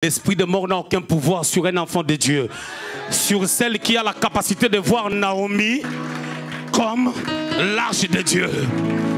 L'esprit de mort n'a aucun pouvoir sur un enfant de Dieu. Sur celle qui a la capacité de voir Naomi comme l'arche de Dieu.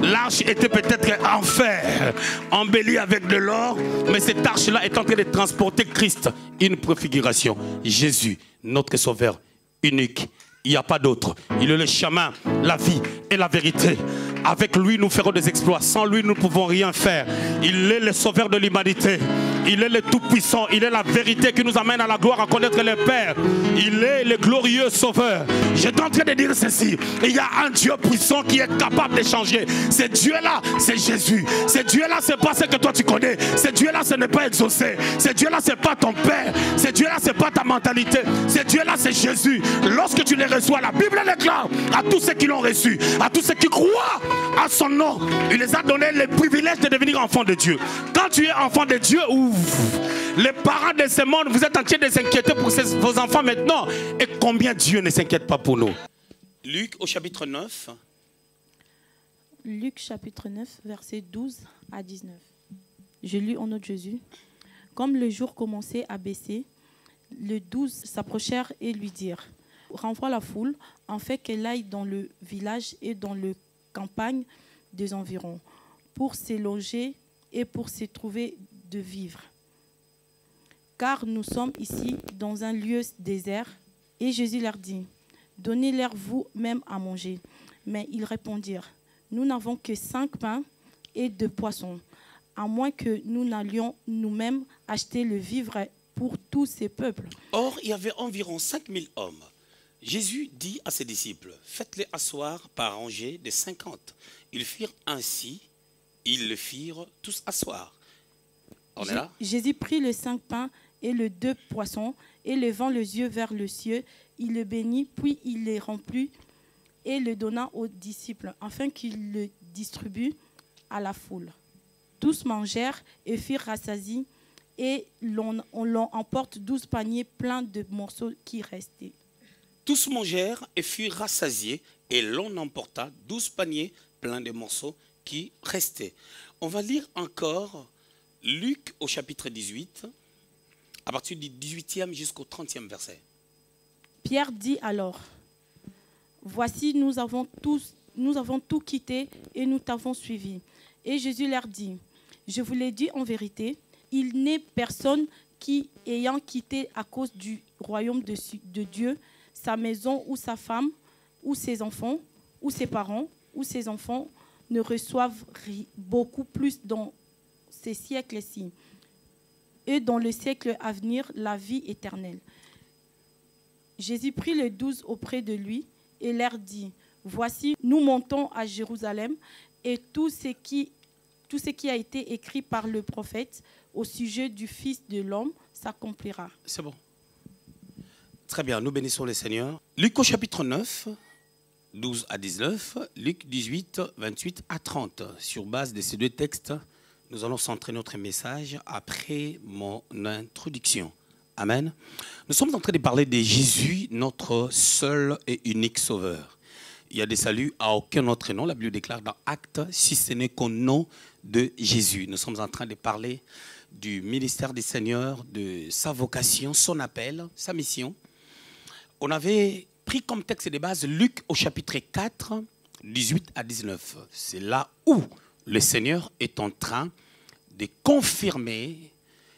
L'arche était peut-être en fer, embellie avec de l'or, mais cette arche-là est en train de transporter Christ, une préfiguration. Jésus, notre sauveur unique. Il n'y a pas d'autre. Il est le chemin, la vie et la vérité. Avec lui, nous ferons des exploits. Sans lui, nous ne pouvons rien faire. Il est le sauveur de l'humanité. Il est le tout-puissant. Il est la vérité qui nous amène à la gloire, à connaître le Père. Il est le glorieux sauveur. J'étais en train de dire ceci. Il y a un Dieu puissant qui est capable de changer. Ce Dieu-là, c'est Jésus. Ce Dieu-là, ce n'est pas ce que toi tu connais. Ce Dieu-là, ce n'est pas exaucé. Ce Dieu-là, ce n'est pas ton Père. Ce Dieu-là, ce n'est pas ta mentalité. Ce Dieu-là, c'est Jésus. Lorsque tu les reçois, la Bible déclare à tous ceux qui l'ont reçu, à tous ceux qui croient à son nom, il les a donné le privilège de devenir enfants de Dieu. Quand tu es enfant de Dieu, les parents de ce monde, vous êtes en train de s'inquiéter pour vos enfants maintenant. Et combien Dieu ne s'inquiète pas pour nous? Luc au chapitre 9. Luc chapitre 9, versets 12 à 19. Je lis au nom de Jésus. Comme le jour commençait à baisser, les 12 s'approchèrent et lui dirent: renvoie la foule, en fait qu'elle aille dans le village et dans le campagne des environs, pour se loger et pour se trouver de vivre. Car nous sommes ici dans un lieu désert. Et Jésus leur dit: donnez-leur vous-même à manger. Mais ils répondirent: nous n'avons que 5 pains et 2 poissons, à moins que nous n'allions nous-mêmes acheter le vivre pour tous ces peuples. Or, il y avait environ 5000 hommes. Jésus dit à ses disciples: faites-les asseoir par rangées de 50. Ils firent ainsi, ils le firent tous asseoir. On est là? Jésus prit les 5 pains et les 2 poissons, et levant les yeux vers le ciel, il le bénit, puis il les remplit et le donna aux disciples, afin qu'ils le distribuent à la foule. Tous mangèrent et furent rassasiés, et on l'en emporte 12 paniers pleins de morceaux qui restaient. Tous mangèrent et furent rassasiés, et l'on emporta 12 paniers pleins de morceaux qui restaient. On va lire encore Luc au chapitre 18, à partir du 18e jusqu'au 30e verset. Pierre dit alors: voici, nous avons tout quitté et nous t'avons suivi. Et Jésus leur dit: je vous l'ai dit en vérité, il n'est personne qui, ayant quitté à cause du royaume de Dieu, sa maison ou sa femme, ou ses enfants, ou ses parents, ou ses enfants, ne reçoivent beaucoup plus dans ces siècles-ci, et dans le siècle à venir, la vie éternelle. Jésus prit les 12 auprès de lui et leur dit: voici, nous montons à Jérusalem, et tout ce qui a été écrit par le prophète au sujet du Fils de l'homme s'accomplira. C'est bon. Très bien, nous bénissons le Seigneur. Luc au chapitre 9, 12 à 19, Luc 18, 28 à 30. Sur base de ces deux textes, nous allons centrer notre message après mon introduction. Amen. Nous sommes en train de parler de Jésus, notre seul et unique sauveur. Il y a des saluts à aucun autre nom. La Bible déclare dans Actes, si ce n'est qu'au nom de Jésus. Nous sommes en train de parler du ministère du Seigneur, de sa vocation, son appel, sa mission. On avait pris comme texte de base Luc au chapitre 4, 18 à 19. C'est là où le Seigneur est en train de confirmer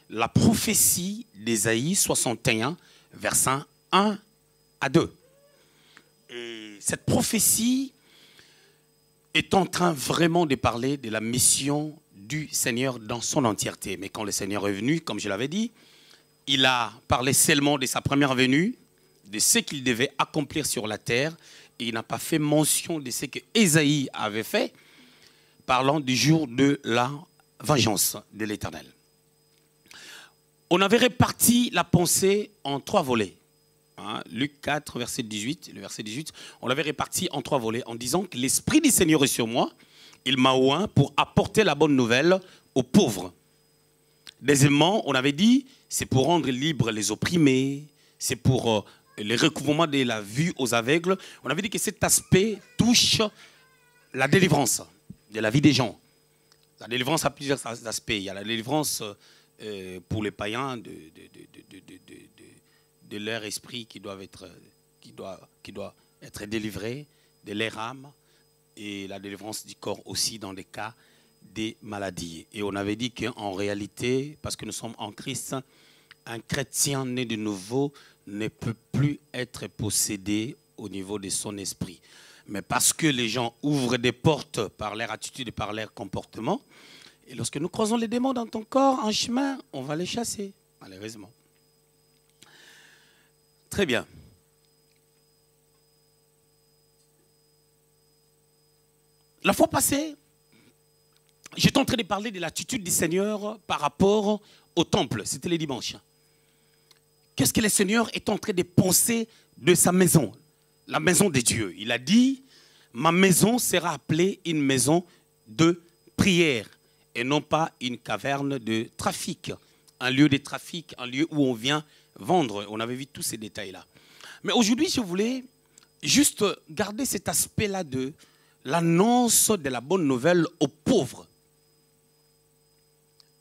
la prophétie d'Ésaïe 61, versets 1 à 2. Et cette prophétie est en train vraiment de parler de la mission du Seigneur dans son entièreté. Mais quand le Seigneur est venu, comme je l'avais dit, il a parlé seulement de sa première venue, de ce qu'il devait accomplir sur la terre, et il n'a pas fait mention de ce que Ésaïe avait fait, parlant du jour de la vengeance de l'Éternel. On avait réparti la pensée en 3 volets. Luc 4, verset 18, le verset 18, on l'avait réparti en 3 volets en disant que l'Esprit du Seigneur est sur moi, il m'a oint pour apporter la bonne nouvelle aux pauvres. Deuxièmement, on avait dit, c'est pour rendre libres les opprimés, c'est pour le recouvrement de la vue aux aveugles. On avait dit que cet aspect touche la délivrance de la vie des gens. La délivrance a plusieurs aspects. Il y a la délivrance pour les païens de leur esprit qui doit être délivré, de leur âme, et la délivrance du corps aussi dans des cas des maladies. Et on avait dit qu'en réalité, parce que nous sommes en Christ, un chrétien né de nouveau ne peut plus être possédé au niveau de son esprit. Mais parce que les gens ouvrent des portes par leur attitude et par leur comportement, et lorsque nous croisons les démons dans ton corps, en chemin, on va les chasser, malheureusement. Très bien. La fois passée, j'étais en train de parler de l'attitude du Seigneur par rapport au temple. C'était les dimanches. Qu'est-ce que le Seigneur est en train de penser de sa maison, la maison de Dieu? Il a dit, ma maison sera appelée une maison de prière et non pas une caverne de trafic, un lieu de trafic, un lieu où on vient vendre. On avait vu tous ces détails-là. Mais aujourd'hui, je voulais juste garder cet aspect-là de l'annonce de la bonne nouvelle aux pauvres.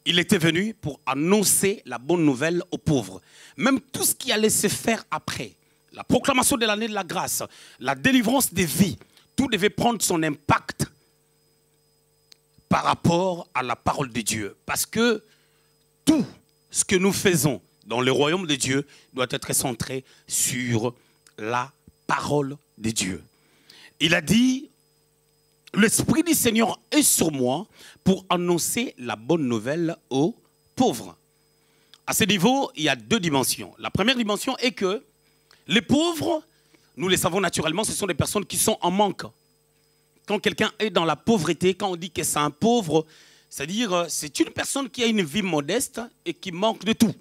Il était venu pour annoncer la bonne nouvelle aux pauvres. Même tout ce qui allait se faire après, la proclamation de l'année de la grâce, la délivrance des vies, tout devait prendre son impact par rapport à la parole de Dieu. Parce que tout ce que nous faisons dans le royaume de Dieu doit être centré sur la parole de Dieu. Il a dit, l'Esprit du Seigneur est sur moi pour annoncer la bonne nouvelle aux pauvres. À ce niveau, il y a deux dimensions. La première dimension est que les pauvres, nous les savons naturellement, ce sont des personnes qui sont en manque. Quand quelqu'un est dans la pauvreté, quand on dit que c'est un pauvre, c'est-à-dire c'est une personne qui a une vie modeste et qui manque de tout.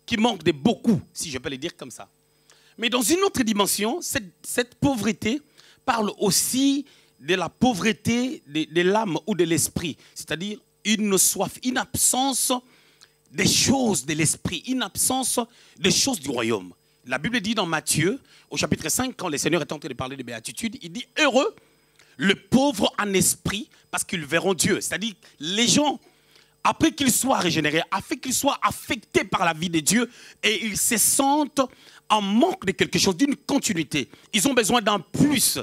Qui manque de beaucoup, si je peux le dire comme ça. Mais dans une autre dimension, cette pauvreté parle aussi de la pauvreté de l'âme ou de l'esprit. C'est-à-dire une soif, une absence des choses de l'esprit, une absence des choses du royaume. La Bible dit dans Matthieu, au chapitre 5, quand le Seigneur est en train de parler de béatitude, il dit « Heureux le pauvre en esprit, parce qu'ils verront Dieu. » C'est-à-dire les gens, après qu'ils soient régénérés, après qu'ils soient affectés par la vie de Dieu, et ils se sentent en manque de quelque chose, d'une continuité. Ils ont besoin d'un plus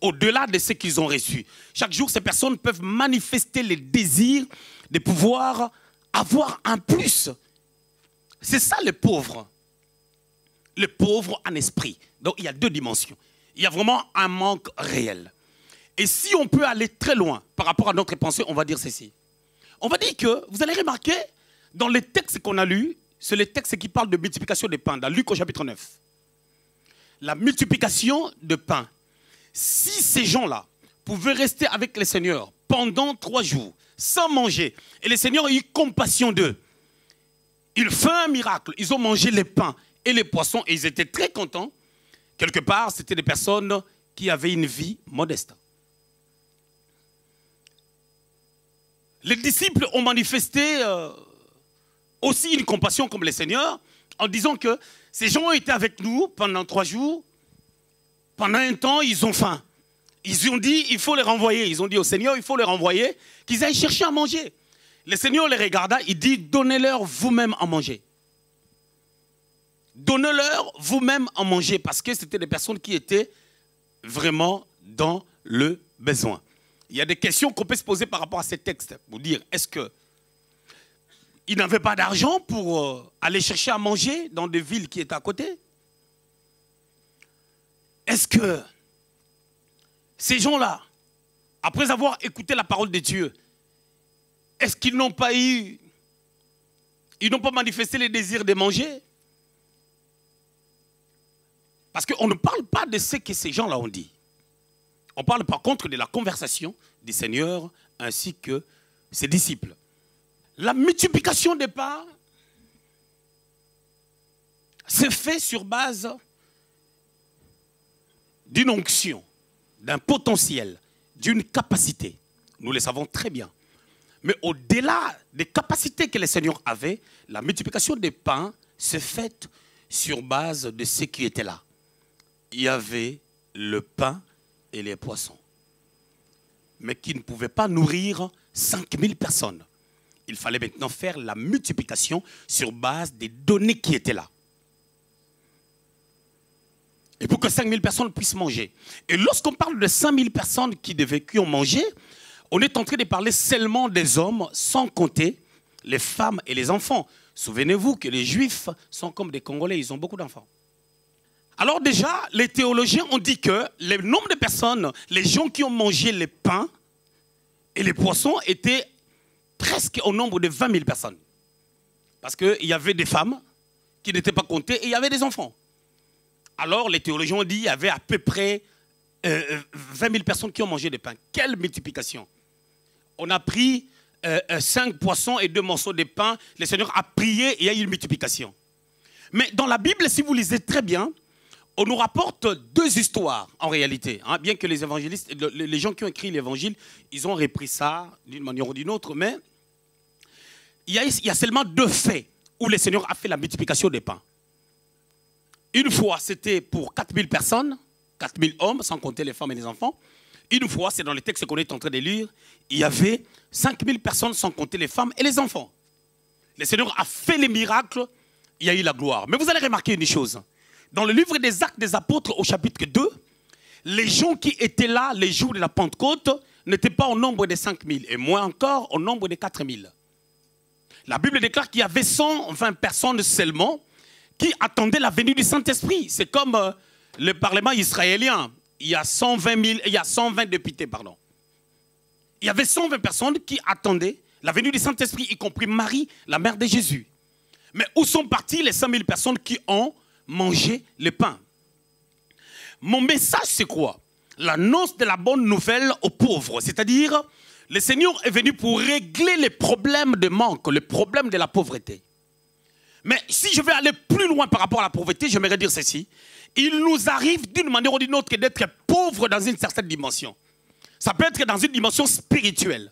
au-delà de ce qu'ils ont reçu. Chaque jour, ces personnes peuvent manifester le désir de pouvoir avoir un plus. C'est ça le pauvre. Le pauvre en esprit. Donc il y a deux dimensions. Il y a vraiment un manque réel. Et si on peut aller très loin par rapport à notre pensée, on va dire ceci. On va dire que, vous allez remarquer, dans les textes qu'on a lus, c'est les textes qui parlent de multiplication des pains, dans Luc au chapitre 9. La multiplication de pains. Si ces gens-là pouvaient rester avec le Seigneur pendant 3 jours, sans manger, et le Seigneur a eu compassion d'eux, il fait un miracle. Ils ont mangé les pains et les poissons, et ils étaient très contents. Quelque part, c'était des personnes qui avaient une vie modeste. Les disciples ont manifesté aussi une compassion comme le Seigneur, en disant que ces gens ont été avec nous pendant 3 jours. Pendant un temps, ils ont faim. Ils ont dit, il faut les renvoyer. Ils ont dit au Seigneur, il faut les renvoyer, qu'ils aillent chercher à manger. Le Seigneur les regarda, il dit, donnez-leur vous-même à manger. Donnez-leur vous-même à manger, parce que c'était des personnes qui étaient vraiment dans le besoin. Il y a des questions qu'on peut se poser par rapport à ces textes. Pour dire, est-ce qu'ils n'avaient pas d'argent pour aller chercher à manger dans des villes qui étaient à côté? Est-ce que ces gens-là, après avoir écouté la parole de Dieu, est-ce qu'ils n'ont pas manifesté le désir de manger? Parce qu'on ne parle pas de ce que ces gens-là ont dit. On parle par contre de la conversation du Seigneur ainsi que ses disciples. La multiplication des pains se fait sur base d'une onction, d'un potentiel, d'une capacité. Nous le savons très bien. Mais au-delà des capacités que le Seigneur avait, la multiplication des pains s'est faite sur base de ce qui était là. Il y avait le pain et les poissons, mais qui ne pouvaient pas nourrir 5000 personnes. Il fallait maintenant faire la multiplication sur base des données qui étaient là. Et pour que 5000 personnes puissent manger. Et lorsqu'on parle de 5000 personnes qui ont mangé, on est en train de parler seulement des hommes, sans compter les femmes et les enfants. Souvenez-vous que les Juifs sont comme des Congolais, ils ont beaucoup d'enfants. Alors déjà, les théologiens ont dit que le nombre de personnes, les gens qui ont mangé les pains et les poissons étaient presque au nombre de 20 000 personnes. Parce qu'il y avait des femmes qui n'étaient pas comptées et il y avait des enfants. Alors les théologiens ont dit qu'il y avait à peu près 20 000 personnes qui ont mangé des pains. Quelle multiplication! On a pris 5 poissons et 2 morceaux de pain. Le Seigneur a prié et il y a eu une multiplication. Mais dans la Bible, si vous lisez très bien, on nous rapporte 2 histoires en réalité. Hein, bien que les évangélistes, les gens qui ont écrit l'évangile, ils ont repris ça d'une manière ou d'une autre. Mais il y a seulement 2 faits où le Seigneur a fait la multiplication des pains. Une fois, c'était pour 4000 personnes, 4000 hommes, sans compter les femmes et les enfants. Une fois, c'est dans les textes qu'on est en train de lire, il y avait 5000 personnes, sans compter les femmes et les enfants. Le Seigneur a fait les miracles, il y a eu la gloire. Mais vous allez remarquer une chose. Dans le livre des Actes des Apôtres, au chapitre 2, les gens qui étaient là les jours de la Pentecôte n'étaient pas au nombre de 5000, et moins encore au nombre de 4000. La Bible déclare qu'il y avait 120 personnes seulement qui attendaient la venue du Saint-Esprit. C'est comme le Parlement israélien. Il y a 120 députés, pardon. Il y avait 120 personnes qui attendaient la venue du Saint-Esprit, y compris Marie, la mère de Jésus. Mais où sont parties les 5000 personnes qui ont mangé le pain? Mon message, c'est quoi? L'annonce de la bonne nouvelle aux pauvres. C'est-à-dire, le Seigneur est venu pour régler les problèmes de manque, le problème de la pauvreté. Mais si je vais aller plus loin par rapport à la pauvreté, j'aimerais dire ceci. Il nous arrive d'une manière ou d'une autre d'être pauvre dans une certaine dimension. Ça peut être dans une dimension spirituelle.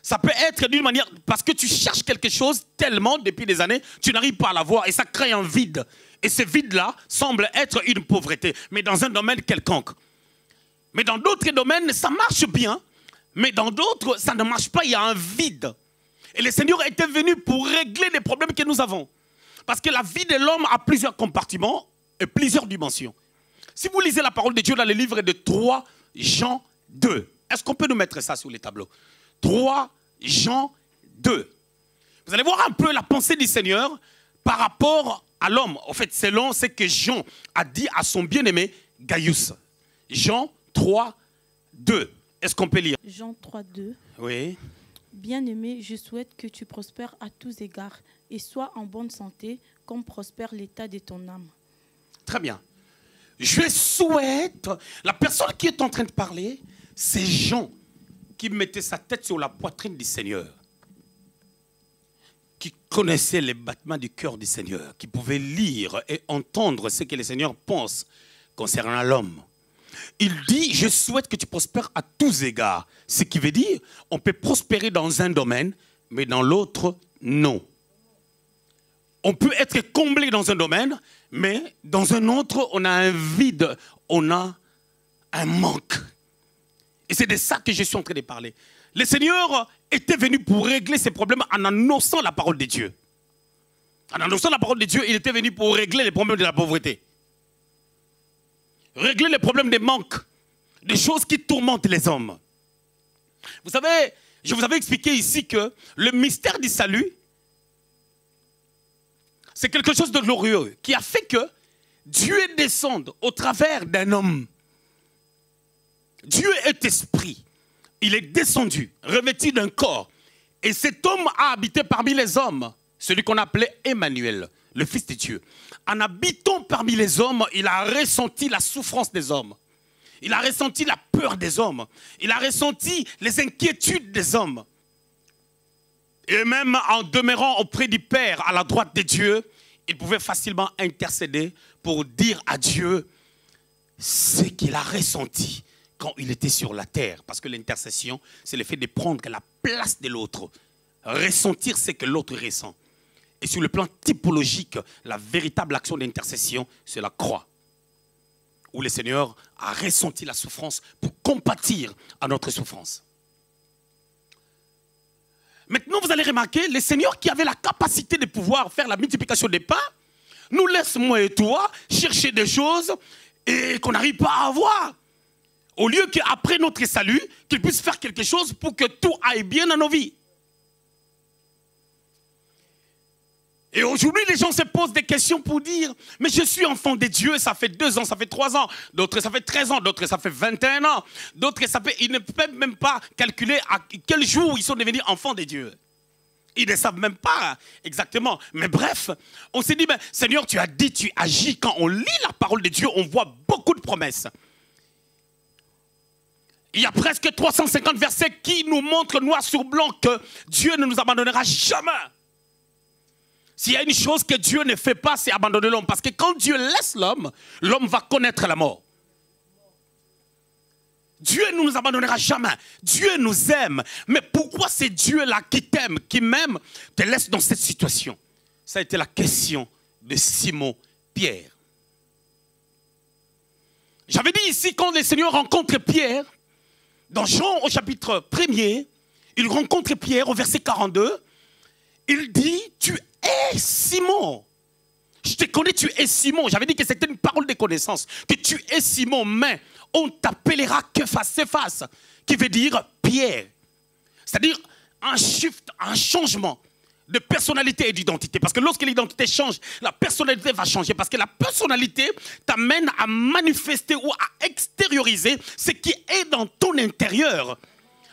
Ça peut être d'une manière, parce que tu cherches quelque chose tellement depuis des années, tu n'arrives pas à l'avoir et ça crée un vide. Et ce vide-là semble être une pauvreté, mais dans un domaine quelconque. Mais dans d'autres domaines, ça marche bien, mais dans d'autres, ça ne marche pas, il y a un vide. Et le Seigneur était venu pour régler les problèmes que nous avons. Parce que la vie de l'homme a plusieurs compartiments et plusieurs dimensions. Si vous lisez la parole de Dieu dans le livre de 3 Jean 2, est-ce qu'on peut nous mettre ça sur les tableaux? 3 Jean 2. Vous allez voir un peu la pensée du Seigneur par rapport à l'homme. En fait, selon ce que Jean a dit à son bien-aimé Gaius. Jean 3, 2. Est-ce qu'on peut lire? Jean 3, 2. Oui. Bien-aimé, je souhaite que tu prospères à tous égards et sois en bonne santé comme prospère l'état de ton âme. Très bien. Je souhaite, la personne qui est en train de parler, c'est Jean qui mettait sa tête sur la poitrine du Seigneur, qui connaissait les battements du cœur du Seigneur, qui pouvait lire et entendre ce que le Seigneur pense concernant l'homme. Il dit, je souhaite que tu prospères à tous égards. Ce qui veut dire, on peut prospérer dans un domaine, mais dans l'autre, non. On peut être comblé dans un domaine, mais dans un autre, on a un vide, on a un manque. Et c'est de ça que je suis en train de parler. Le Seigneur était venu pour régler ces problèmes en annonçant la parole de Dieu. En annonçant la parole de Dieu, il était venu pour régler les problèmes de la pauvreté. Régler les problèmes des manques, des choses qui tourmentent les hommes. Vous savez, je vous avais expliqué ici que le mystère du salut, c'est quelque chose de glorieux qui a fait que Dieu descende au travers d'un homme. Dieu est esprit. Il est descendu, revêtu d'un corps. Et cet homme a habité parmi les hommes, celui qu'on appelait Emmanuel, le Fils de Dieu. En habitant parmi les hommes, il a ressenti la souffrance des hommes. Il a ressenti la peur des hommes. Il a ressenti les inquiétudes des hommes. Et même en demeurant auprès du Père, à la droite de Dieu, il pouvait facilement intercéder pour dire à Dieu ce qu'il a ressenti quand il était sur la terre. Parce que l'intercession, c'est le fait de prendre la place de l'autre. Ressentir ce que l'autre ressent. Et sur le plan typologique, la véritable action d'intercession, c'est la croix. Où le Seigneur a ressenti la souffrance pour compatir à notre souffrance. Maintenant, vous allez remarquer, les seigneurs qui avaient la capacité de pouvoir faire la multiplication des pains, nous laissent, moi et toi, chercher des choses et qu'on n'arrive pas à avoir. Au lieu qu'après notre salut, qu'ils puissent faire quelque chose pour que tout aille bien dans nos vies. Et aujourd'hui, les gens se posent des questions pour dire, mais je suis enfant de Dieu, ça fait 2 ans, ça fait 3 ans, d'autres ça fait 13 ans, d'autres ça fait 21 ans, d'autres ils ne peuvent même pas calculer à quel jour ils sont devenus enfants de Dieu. Ils ne savent même pas exactement. Mais bref, on s'est dit, mais Seigneur, tu as dit, tu agis. Quand on lit la parole de Dieu, on voit beaucoup de promesses. Il y a presque 350 versets qui nous montrent noir sur blanc que Dieu ne nous abandonnera jamais. S'il y a une chose que Dieu ne fait pas, c'est abandonner l'homme. Parce que quand Dieu laisse l'homme, l'homme va connaître la mort. Dieu ne nous abandonnera jamais. Dieu nous aime. Mais pourquoi c'est Dieu-là qui t'aime, qui même te laisse dans cette situation? Ça a été la question de Simon-Pierre. J'avais dit ici, quand le Seigneur rencontre Pierre, dans Jean au chapitre 1er, il rencontre Pierre au verset 42, il dit, tu es Simon. Je te connais, tu es Simon. J'avais dit que c'était une parole de connaissance, que tu es Simon, mais on t'appellera que face, qui veut dire Pierre. C'est-à-dire un shift, un changement de personnalité et d'identité. Parce que lorsque l'identité change, la personnalité va changer. Parce que la personnalité t'amène à manifester ou à extérioriser ce qui est dans ton intérieur.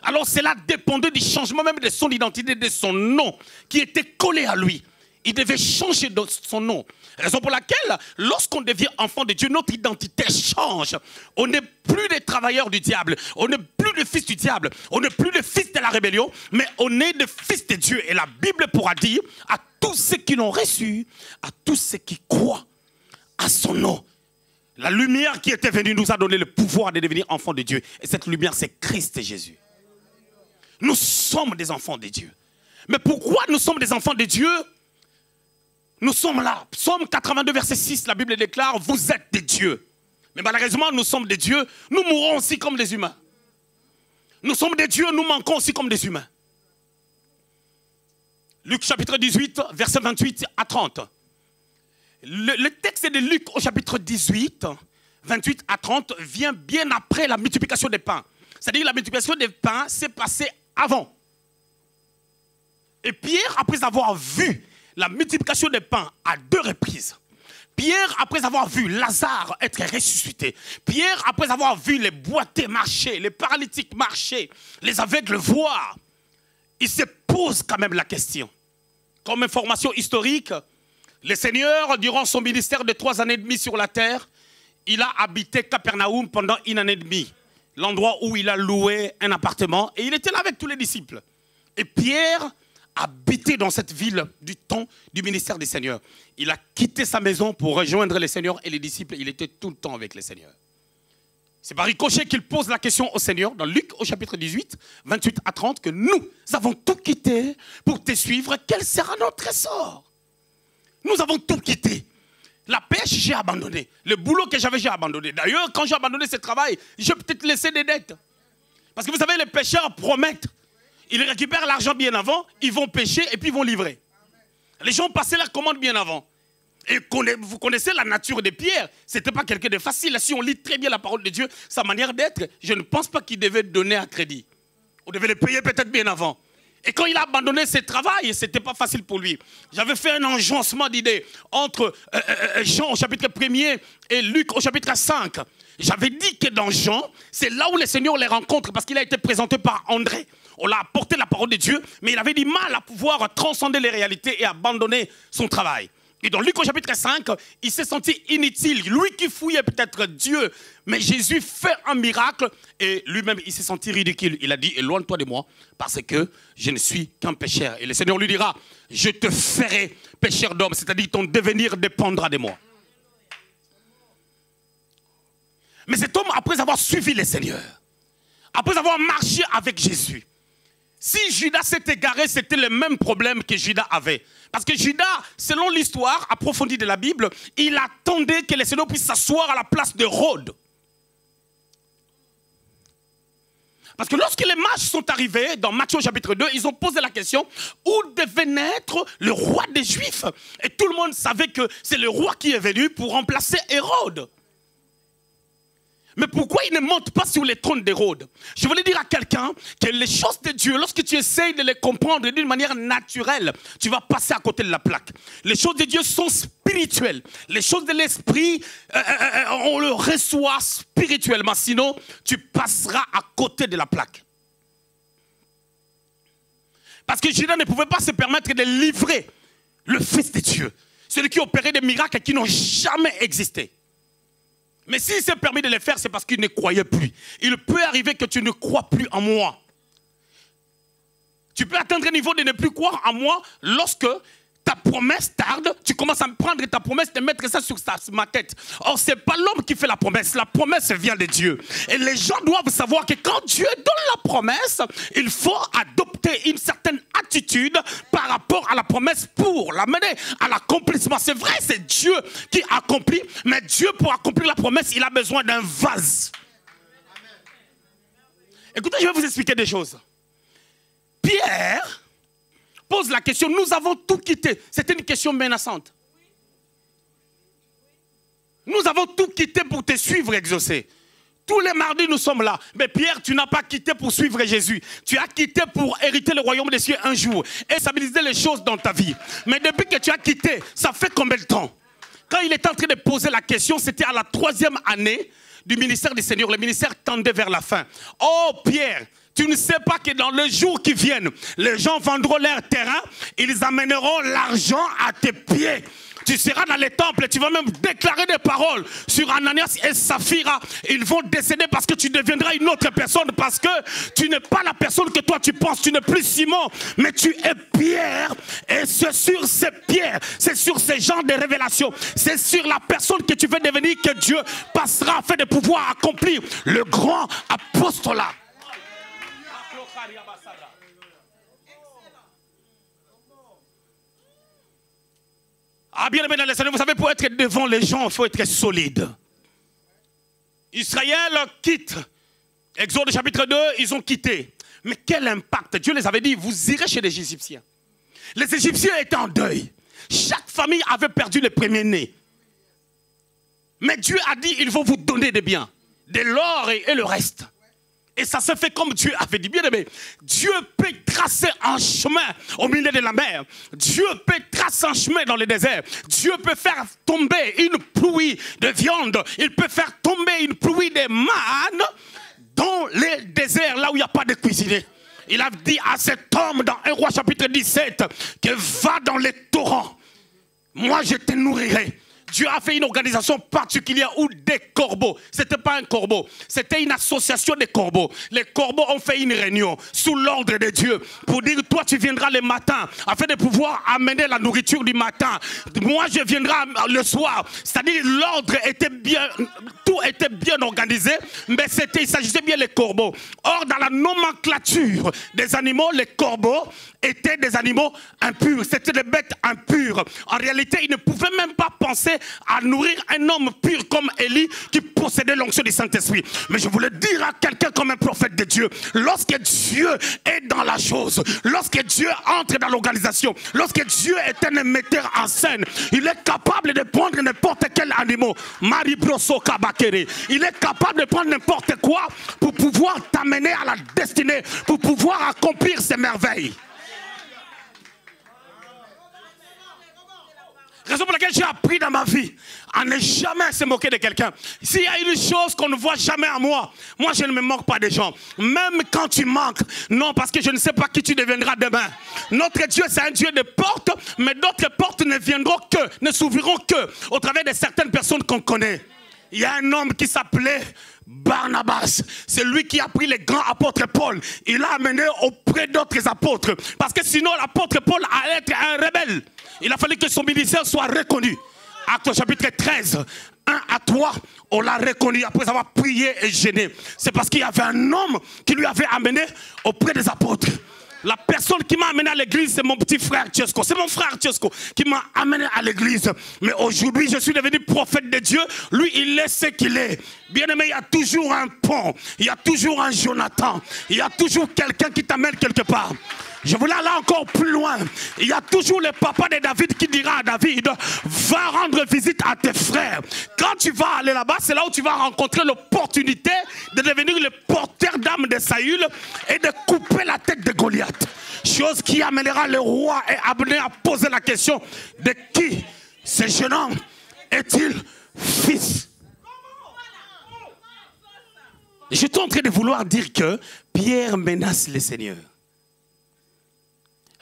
Alors cela dépendait du changement même de son identité, de son nom, qui était collé à lui. Il devait changer de son nom. Raison pour laquelle, lorsqu'on devient enfant de Dieu, notre identité change. On n'est plus des travailleurs du diable. On n'est plus des fils du diable. On n'est plus des fils de la rébellion. Mais on est des fils de Dieu. Et la Bible pourra dire à tous ceux qui l'ont reçu, à tous ceux qui croient à son nom. La lumière qui était venue nous a donné le pouvoir de devenir enfants de Dieu. Et cette lumière, c'est Christ Jésus. Nous sommes des enfants de Dieu. Mais pourquoi nous sommes des enfants de Dieu? Nous sommes là. Psaume 82, verset 6, la Bible déclare, vous êtes des dieux. Mais malheureusement, nous sommes des dieux. Nous mourrons aussi comme des humains. Nous sommes des dieux, nous manquons aussi comme des humains. Luc chapitre 18, verset 28 à 30. Le texte de Luc au chapitre 18, 28 à 30, vient bien après la multiplication des pains. C'est-à-dire la multiplication des pains s'est passée avant. Et Pierre, après avoir vu la multiplication des pains à 2 reprises. Pierre, après avoir vu Lazare être ressuscité. Pierre, après avoir vu les boiteux marcher, les paralytiques marcher, les aveugles voir. Il se pose quand même la question. Comme information historique, le Seigneur, durant son ministère de 3 années et demie sur la terre, il a habité Capernaum pendant 1 année et demie. L'endroit où il a loué un appartement. Et il était là avec tous les disciples. Et Pierre habité dans cette ville du temps du ministère des Seigneurs. Il a quitté sa maison pour rejoindre les Seigneurs et les disciples. Il était tout le temps avec les Seigneurs. C'est par ricochet qu'il pose la question au Seigneur, dans Luc au chapitre 18, 28 à 30, que nous avons tout quitté pour te suivre. Quel sera notre sort? Nous avons tout quitté. La pêche, j'ai abandonné. Le boulot que j'avais, j'ai abandonné. D'ailleurs, quand j'ai abandonné ce travail, j'ai peut-être laissé des dettes. Parce que vous savez, les pêcheurs promettent. Ils récupèrent l'argent bien avant, ils vont pêcher et puis ils vont livrer. Les gens passaient la commande bien avant. Et vous connaissez la nature de Pierre. Ce n'était pas quelqu'un de facile. Si on lit très bien la parole de Dieu, sa manière d'être, je ne pense pas qu'il devait donner à crédit. On devait le payer peut-être bien avant. Et quand il a abandonné ce travail, ce n'était pas facile pour lui. J'avais fait un enjoncement d'idées entre Jean au chapitre 1er et Luc au chapitre 5. J'avais dit que dans Jean, c'est là où le Seigneur les rencontre parce qu'il a été présenté par André. On l'a apporté la parole de Dieu, mais il avait du mal à pouvoir transcender les réalités et abandonner son travail. Et dans Luc au chapitre 5, il s'est senti inutile. Lui qui fouillait peut-être Dieu, mais Jésus fait un miracle et lui-même il s'est senti ridicule. Il a dit, éloigne-toi de moi parce que je ne suis qu'un pécheur. Et le Seigneur lui dira, je te ferai pécheur d'homme, c'est-à-dire ton devenir dépendra de moi. Mais cet homme, après avoir suivi le Seigneur, après avoir marché avec Jésus, si Judas s'est égaré, c'était le même problème que Judas avait. Parce que Judas, selon l'histoire approfondie de la Bible, il attendait que le Seigneur puisse s'asseoir à la place de Rhodes. Parce que lorsque les mages sont arrivés, dans Matthieu chapitre 2, ils ont posé la question, où devait naître le roi des Juifs? Et tout le monde savait que c'est le roi qui est venu pour remplacer Hérode. Mais pourquoi il ne monte pas sur les trônes d'Hérode? Je voulais dire à quelqu'un que les choses de Dieu, lorsque tu essayes de les comprendre d'une manière naturelle, tu vas passer à côté de la plaque. Les choses de Dieu sont spirituelles. Les choses de l'esprit, on le reçoit spirituellement. Sinon, tu passeras à côté de la plaque. Parce que Judas ne pouvait pas se permettre de livrer le Fils de Dieu. Celui qui opérait des miracles qui n'ont jamais existé. Mais s'il s'est permis de les faire, c'est parce qu'il ne croyait plus. Il peut arriver que tu ne crois plus en moi. Tu peux atteindre un niveau de ne plus croire en moi lorsque ta promesse tarde, tu commences à me prendre ta promesse, de mettre ça sur ma tête. Or, ce n'est pas l'homme qui fait la promesse vient de Dieu. Et les gens doivent savoir que quand Dieu donne la promesse, il faut adopter une certaine attitude par rapport à la promesse pour l'amener à l'accomplissement. C'est vrai, c'est Dieu qui accomplit, mais Dieu, pour accomplir la promesse, il a besoin d'un vase. Écoutez, je vais vous expliquer des choses. Pierre pose la question, nous avons tout quitté. C'était une question menaçante. Nous avons tout quitté pour te suivre, exaucé. Tous les mardis, nous sommes là. Mais Pierre, tu n'as pas quitté pour suivre Jésus. Tu as quitté pour hériter le royaume des cieux un jour et stabiliser les choses dans ta vie. Mais depuis que tu as quitté, ça fait combien de temps? Quand il était en train de poser la question, c'était à la 3e année du ministère du Seigneur. Le ministère tendait vers la fin. Oh Pierre, tu ne sais pas que dans les jours qui viennent, les gens vendront leur terrain, ils amèneront l'argent à tes pieds. Tu seras dans les temples, tu vas même déclarer des paroles sur Ananias et Saphira. Ils vont décéder parce que tu deviendras une autre personne, parce que tu n'es pas la personne que toi tu penses. Tu n'es plus Simon, mais tu es Pierre. Et c'est sur ces pierres, c'est sur ces genres de révélations, c'est sur la personne que tu veux devenir que Dieu passera afin de pouvoir accomplir le grand apostolat. Ah, bien aimé dans les Seigneur, vous savez, pour être devant les gens, il faut être solide. Israël quitte. Exode chapitre 2, ils ont quitté. Mais quel impact! Dieu les avait dit, vous irez chez les Égyptiens. Les Égyptiens étaient en deuil. Chaque famille avait perdu le premier-né. Mais Dieu a dit, ils vont vous donner des biens, de l'or et le reste. Et ça se fait comme Dieu avait dit. Bien aimé, Dieu peut tracer un chemin au milieu de la mer. Dieu peut tracer un chemin dans le désert. Dieu peut faire tomber une pluie de viande. Il peut faire tomber une pluie de manne dans les déserts, là où il n'y a pas de cuisinier. Il a dit à cet homme dans 1 Roi chapitre 17 que va dans les torrents. Moi je te nourrirai. Dieu a fait une organisation particulière où des corbeaux, ce n'était pas un corbeau, c'était une association de corbeaux. Les corbeaux ont fait une réunion sous l'ordre de Dieu pour dire, toi tu viendras le matin afin de pouvoir amener la nourriture du matin. Moi je viendrai le soir. C'est-à-dire l'ordre était bien, tout était bien organisé, mais il s'agissait bien des corbeaux. Or dans la nomenclature des animaux, les corbeaux étaient des animaux impurs, c'était des bêtes impures. En réalité, ils ne pouvaient même pas penser à nourrir un homme pur comme Élie qui possédait l'onction du Saint-Esprit. Mais je voulais dire à quelqu'un comme un prophète de Dieu, lorsque Dieu est dans la chose, lorsque Dieu entre dans l'organisation, lorsque Dieu est un metteur en scène, il est capable de prendre n'importe quel animal. Il est capable de prendre n'importe quoi pour pouvoir t'amener à la destinée, pour pouvoir accomplir ses merveilles. Raison pour laquelle j'ai appris dans ma vie à ne jamais se moquer de quelqu'un. S'il y a une chose qu'on ne voit jamais à moi, moi je ne me moque pas des gens. Même quand tu manques, non, parce que je ne sais pas qui tu deviendras demain. Notre Dieu, c'est un Dieu de portes, mais d'autres portes ne viendront que, ne s'ouvriront que au travers de certaines personnes qu'on connaît. Il y a un homme qui s'appelait Barnabas. C'est lui qui a pris les grands apôtres Paul. Il l'a amené auprès d'autres apôtres. Parce que sinon l'apôtre Paul allait être un rebelle. Il a fallu que son ministère soit reconnu. Actes chapitre 13, 1 à 3, on l'a reconnu après avoir prié et gêné. C'est parce qu'il y avait un homme qui lui avait amené auprès des apôtres. La personne qui m'a amené à l'église, c'est mon petit frère Tchesco. C'est mon frère Tchesco qui m'a amené à l'église. Mais aujourd'hui, je suis devenu prophète de Dieu. Lui, il est ce qu'il est. Bien aimé, il y a toujours un pont. Il y a toujours un Jonathan. Il y a toujours quelqu'un qui t'amène quelque part. Je voulais aller encore plus loin. Il y a toujours le papa de David qui dira à David, va rendre visite à tes frères. Quand tu vas aller là-bas, c'est là où tu vas rencontrer l'opportunité de devenir le porteur d'âme de Saül et de couper la tête de Goliath. Chose qui amènera le roi et Abner à poser la question de qui ce jeune homme est-il fils? Je suis en train de vouloir dire que Pierre menace le Seigneur.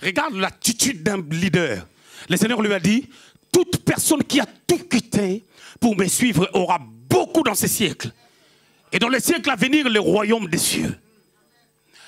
Regarde l'attitude d'un leader. Le Seigneur lui a dit, toute personne qui a tout quitté pour me suivre aura beaucoup dans ce siècle. Et dans le siècle à venir, le royaume des cieux.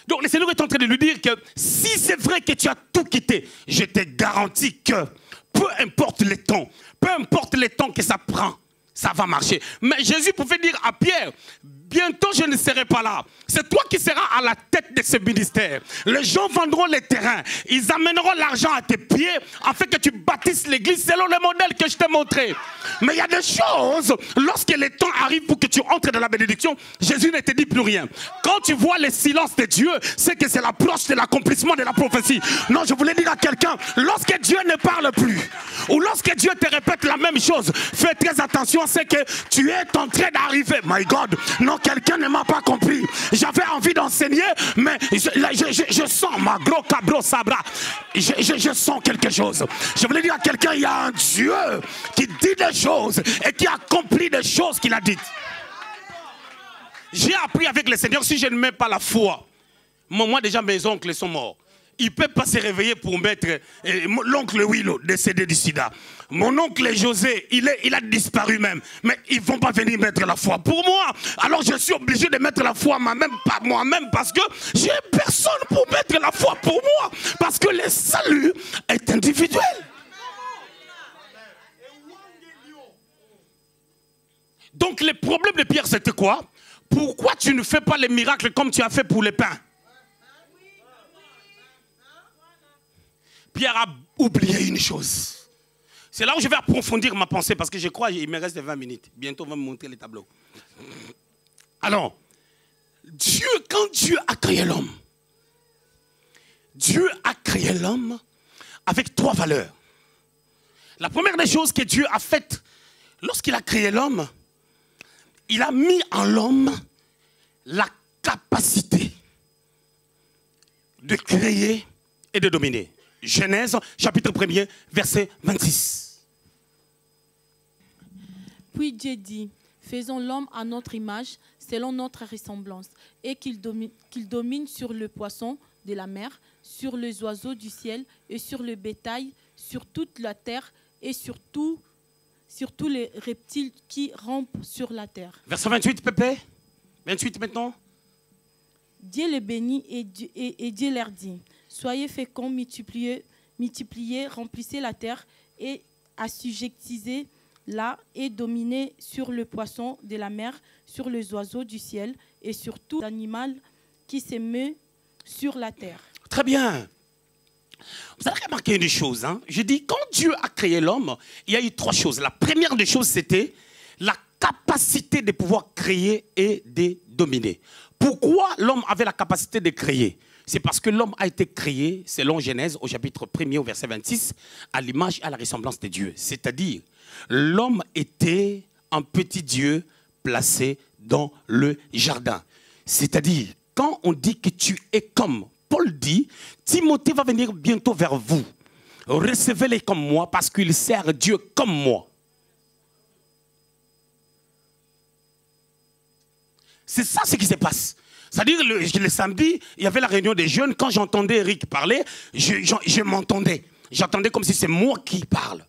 Donc le Seigneur est en train de lui dire que si c'est vrai que tu as tout quitté, je te garantis que peu importe le temps que ça prend, ça va marcher. Mais Jésus pouvait dire à Pierre, bientôt je ne serai pas là. C'est toi qui seras à la tête de ce ministère. Les gens vendront les terrains. Ils amèneront l'argent à tes pieds afin que tu bâtisses l'église selon le modèle que je t'ai montré. Mais il y a des choses, lorsque le temps arrive pour que tu entres dans la bénédiction, Jésus ne te dit plus rien. Quand tu vois le silence de Dieu, c'est que c'est l'approche de l'accomplissement de la prophétie. Non, je voulais dire à quelqu'un, lorsque Dieu ne parle plus, ou lorsque Dieu te répète la même chose, fais très attention, c'est que tu es en train d'arriver. My God, non, quelqu'un ne m'a pas compris. J'avais envie d'enseigner, mais je sens ma gros cabro sabra. Je sens quelque chose. Je voulais dire à quelqu'un, il y a un Dieu qui dit des choses et qui accomplit des choses qu'il a dites. J'ai appris avec le Seigneur, si je ne mets pas la foi, moi déjà mes oncles sont morts. Il ne peut pas se réveiller pour mettre l'oncle Willow décédé du sida. Mon oncle José, il a disparu même. Mais ils ne vont pas venir mettre la foi pour moi. Alors je suis obligé de mettre la foi moi-même parce que j'ai personne pour mettre la foi pour moi. Parce que le salut est individuel. Donc le problème de Pierre, c'était quoi? Pourquoi tu ne fais pas les miracles comme tu as fait pour les pains? Pierre a oublié une chose. C'est là où je vais approfondir ma pensée parce que je crois qu'il me reste 20 minutes. Bientôt, on va me montrer les tableaux. Alors, quand Dieu a créé l'homme, Dieu a créé l'homme avec 3 valeurs. La première des choses que Dieu a faites, lorsqu'il a créé l'homme, il a mis en l'homme la capacité de créer et de dominer. Genèse, chapitre 1er, verset 26. Puis Dieu dit, faisons l'homme à notre image, selon notre ressemblance, et qu'il domine sur le poisson de la mer, sur les oiseaux du ciel, et sur le bétail, sur toute la terre, et sur tous les reptiles qui rampent sur la terre. Verset 28, Pépé. 28 maintenant. Dieu les bénit et Dieu leur dit, soyez féconds, multipliez, remplissez la terre et assujettissez-la et dominez sur le poisson de la mer, sur les oiseaux du ciel et sur tout animal qui se meut sur la terre. Très bien. Vous avez remarqué une chose, hein? Je dis, quand Dieu a créé l'homme, il y a eu 3 choses. La première des choses, c'était la capacité de pouvoir créer et de dominer. Pourquoi l'homme avait la capacité de créer? C'est parce que l'homme a été créé, selon Genèse, au chapitre 1er, au verset 26, à l'image et à la ressemblance de Dieu. C'est-à-dire, l'homme était un petit Dieu placé dans le jardin. C'est-à-dire, quand on dit que tu es comme Paul dit, Timothée va venir bientôt vers vous. Recevez-les comme moi parce qu'il sert Dieu comme moi. C'est ça ce qui se passe. C'est-à-dire, le samedi, il y avait la réunion des jeunes. Quand j'entendais Eric parler, je m'entendais. J'entendais comme si c'est moi qui parle.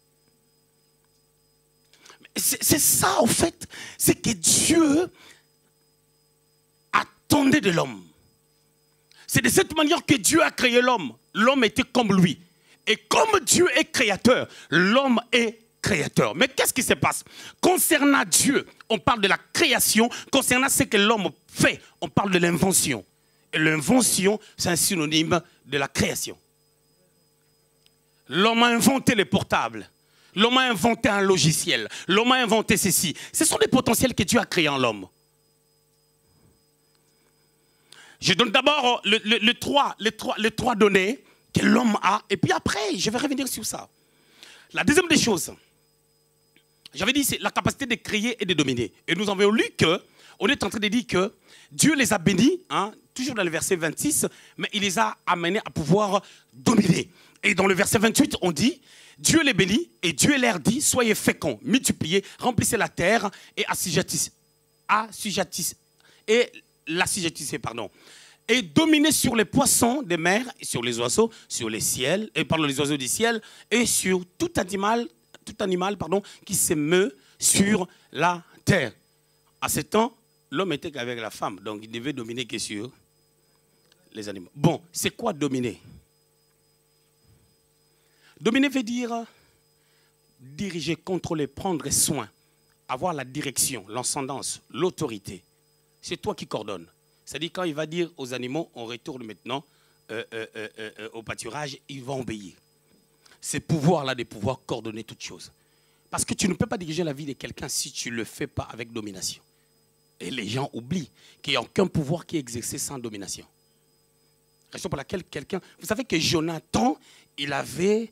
C'est ça, en fait. C'est que Dieu attendait de l'homme. C'est de cette manière que Dieu a créé l'homme. L'homme était comme lui. Et comme Dieu est créateur, l'homme est créateur. Mais qu'est-ce qui se passe? Concernant Dieu, on parle de la création. Concernant ce que l'homme fait, on parle de l'invention. Et l'invention, c'est un synonyme de la création. L'homme a inventé les portables. L'homme a inventé un logiciel. L'homme a inventé ceci. Ce sont des potentiels que Dieu a créés en l'homme. Je donne d'abord les trois données que l'homme a. Et puis après, je vais revenir sur ça. La deuxième des choses, j'avais dit, c'est la capacité de créer et de dominer. Et nous avons lu qu'on est en train de dire que Dieu les a bénis, hein, toujours dans le verset 26, mais il les a amenés à pouvoir dominer. Et dans le verset 28, on dit, Dieu les bénit et Dieu leur dit, soyez féconds, multipliez, remplissez la terre et et dominez sur les poissons des mers, sur les oiseaux, sur les ciels, les oiseaux du ciel et sur tout animal qui se meut sur la terre. À ce temps, l'homme était qu'avec la femme, donc il devait dominer que sur les animaux. Bon, c'est quoi dominer? Dominer veut dire diriger, contrôler, prendre soin, avoir la direction, l'ascendance, l'autorité. C'est toi qui coordonnes. C'est-à-dire quand il va dire aux animaux, on retourne maintenant au pâturage, ils vont obéir. Ce pouvoir-là de pouvoir coordonner toutes choses. Parce que tu ne peux pas diriger la vie de quelqu'un si tu ne le fais pas avec domination. Et les gens oublient qu'il n'y a aucun pouvoir qui est exercé sans domination. Raison pour laquelle quelqu'un... Vous savez que Jonathan, il avait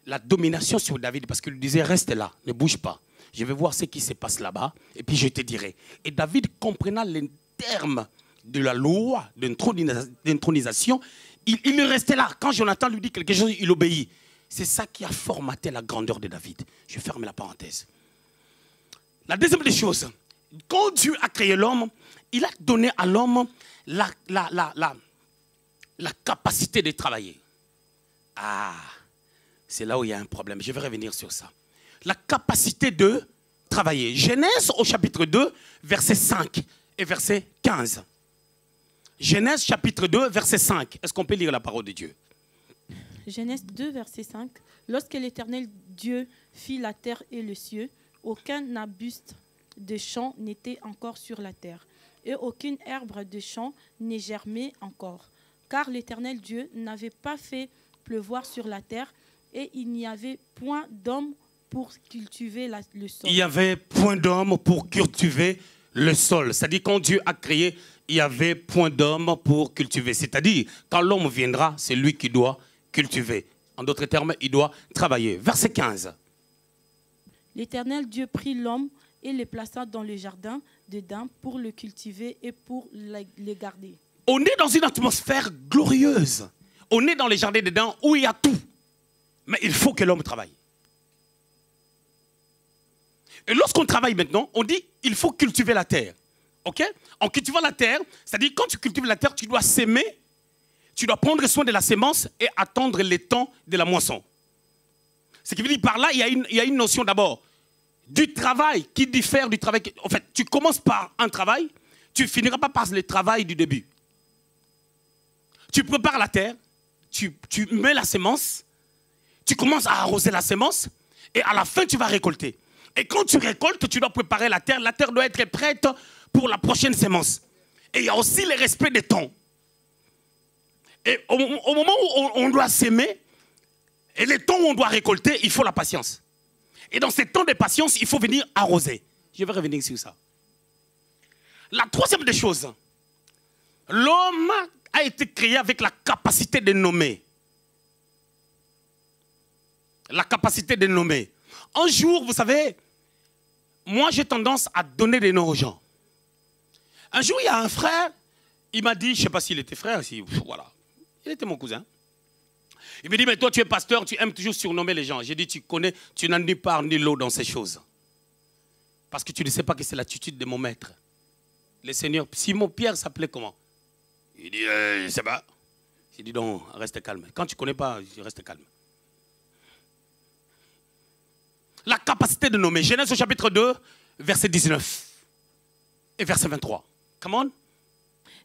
la domination sur David parce qu'il lui disait, reste là, ne bouge pas. Je vais voir ce qui se passe là-bas et puis je te dirai. Et David, comprenant les termes de la loi d'intronisation, il restait là. Quand Jonathan lui dit quelque chose, il obéit. C'est ça qui a formaté la grandeur de David. Je ferme la parenthèse. La deuxième des choses, quand Dieu a créé l'homme, il a donné à l'homme la capacité de travailler. Ah, c'est là où il y a un problème. Je vais revenir sur ça. La capacité de travailler. Genèse au chapitre 2, verset 5 et verset 15. Genèse chapitre 2, verset 5. Est-ce qu'on peut lire la parole de Dieu? Genèse 2, verset 5. Lorsque l'Éternel Dieu fit la terre et le ciel, aucun arbuste de champ n'était encore sur la terre, et aucune herbe de champ n'est germée encore. Car l'Éternel Dieu n'avait pas fait pleuvoir sur la terre, et il n'y avait point d'homme pour cultiver le sol. Il n'y avait point d'homme pour cultiver le sol. C'est-à-dire quand Dieu a créé, il n'y avait point d'homme pour cultiver. C'est-à-dire quand l'homme viendra, c'est lui qui doit cultiver. En d'autres termes, il doit travailler. Verset 15. L'Éternel Dieu prit l'homme et le plaça dans le jardin d'Éden pour le cultiver et pour le garder. On est dans une atmosphère glorieuse. On est dans les jardins d'Éden où il y a tout. Mais il faut que l'homme travaille. Et lorsqu'on travaille maintenant, on dit il faut cultiver la terre. Ok? En cultivant la terre, c'est-à-dire quand tu cultives la terre, tu dois s'aimer, tu dois prendre soin de la semence et attendre le temps de la moisson. Ce qui veut dire par là, il y a une notion d'abord du travail qui diffère du travail. En fait, tu commences par un travail, tu finiras pas par le travail du début. Tu prépares la terre, tu mets la semence, tu commences à arroser la semence et à la fin, tu vas récolter. Et quand tu récoltes, tu dois préparer la terre. La terre doit être prête pour la prochaine semence. Et il y a aussi le respect des temps. Et au moment où on doit s'aimer, et les temps où on doit récolter, il faut la patience. Et dans ces temps de patience, il faut venir arroser. Je vais revenir sur ça. La troisième des choses, l'homme a été créé avec la capacité de nommer. La capacité de nommer. Un jour, vous savez, moi j'ai tendance à donner des noms aux gens. Un jour, il y a un frère, il m'a dit, je ne sais pas s'il était frère, voilà, il était mon cousin. Il me dit, mais toi tu es pasteur, tu aimes toujours surnommer les gens. J'ai dit, tu connais, tu n'as ni part ni l'eau dans ces choses. Parce que tu ne sais pas que c'est l'attitude de mon maître. Le Seigneur, Simon Pierre s'appelait comment? Il dit, je ne sais pas. J'ai dit, donc, reste calme. Quand tu ne connais pas, reste calme. La capacité de nommer. Genèse au chapitre 2, verset 19 et verset 23. Come on.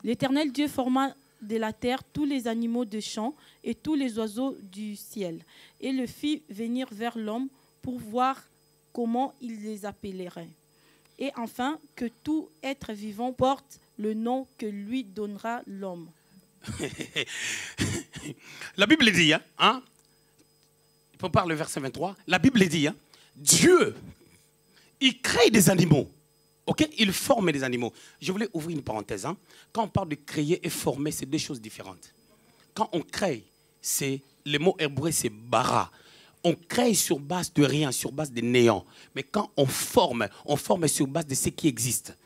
L'Éternel Dieu forma de la terre tous les animaux de champ et tous les oiseaux du ciel, et le fit venir vers l'homme pour voir comment il les appellerait. Et enfin, que tout être vivant porte le nom que lui donnera l'homme. La Bible dit, hein, il faut parler le verset 23, la Bible dit, hein, Dieu, il crée des animaux. Ok, il forme des animaux. Je voulais ouvrir une parenthèse. Hein. Quand on parle de créer et former, c'est deux choses différentes. Quand on crée, le mot hébreu, c'est bara. On crée sur base de rien, sur base de néant. Mais quand on forme sur base de ce qui existe.